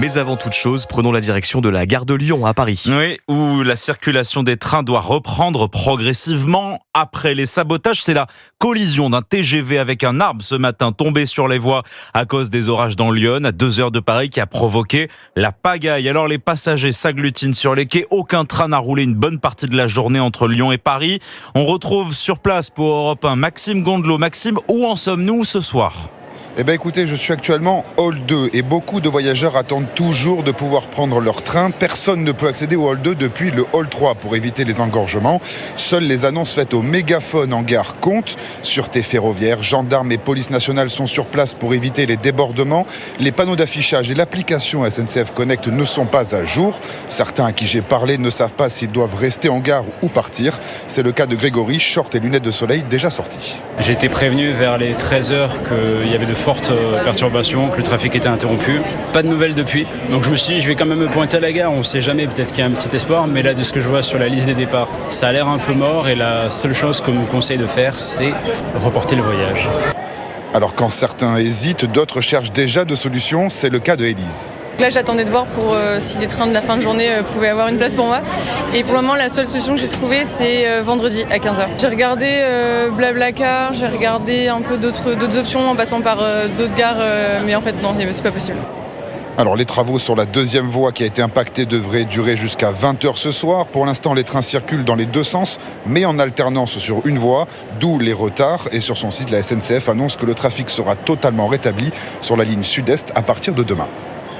Mais avant toute chose, prenons la direction de la gare de Lyon à Paris. Oui, où la circulation des trains doit reprendre progressivement après les sabotages. C'est la collision d'un TGV avec un arbre ce matin tombé sur les voies à cause des orages dans Lyon, à 2 heures de Paris, qui a provoqué la pagaille. Alors les passagers s'agglutinent sur les quais. Aucun train n'a roulé une bonne partie de la journée entre Lyon et Paris. On retrouve sur place pour Europe 1 Maxime Gondelot. Maxime, où en sommes-nous ce soir ? Eh bien écoutez, je suis actuellement hall 2 et beaucoup de voyageurs attendent toujours de pouvoir prendre leur train. Personne ne peut accéder au hall 2 depuis le hall 3 pour éviter les engorgements. Seules les annonces faites au mégaphone en gare comptent. Sûreté ferroviaire, gendarmes et police nationale sont sur place pour éviter les débordements. Les panneaux d'affichage et l'application SNCF Connect ne sont pas à jour. Certains à qui j'ai parlé ne savent pas s'ils doivent rester en gare ou partir. C'est le cas de Grégory, short et lunettes de soleil déjà sortis. J'ai été prévenu vers les 13h qu'il y avait de fortes perturbations, que le trafic était interrompu. Pas de nouvelles depuis. Donc je me suis dit, je vais quand même me pointer à la gare. On ne sait jamais, peut-être qu'il y a un petit espoir. Mais là, de ce que je vois sur la liste des départs, ça a l'air un peu mort. Et la seule chose qu'on nous conseille de faire, c'est reporter le voyage. Alors quand certains hésitent, d'autres cherchent déjà de solutions. C'est le cas de Élise. Là, j'attendais de voir pour si les trains de la fin de journée pouvaient avoir une place pour moi. Et pour le moment, la seule solution que j'ai trouvée, c'est vendredi à 15h. J'ai regardé Blablacar, j'ai regardé un peu d'autres options en passant par d'autres gares, mais en fait, non, c'est pas possible. Alors les travaux sur la deuxième voie qui a été impactée devraient durer jusqu'à 20h ce soir. Pour l'instant, les trains circulent dans les deux sens, mais en alternance sur une voie, d'où les retards. Et sur son site, la SNCF annonce que le trafic sera totalement rétabli sur la ligne sud-est à partir de demain.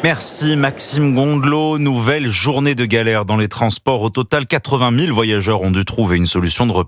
Merci Maxime Gondelot. Nouvelle journée de galère dans les transports. Au total, 80 000 voyageurs ont dû trouver une solution de repos.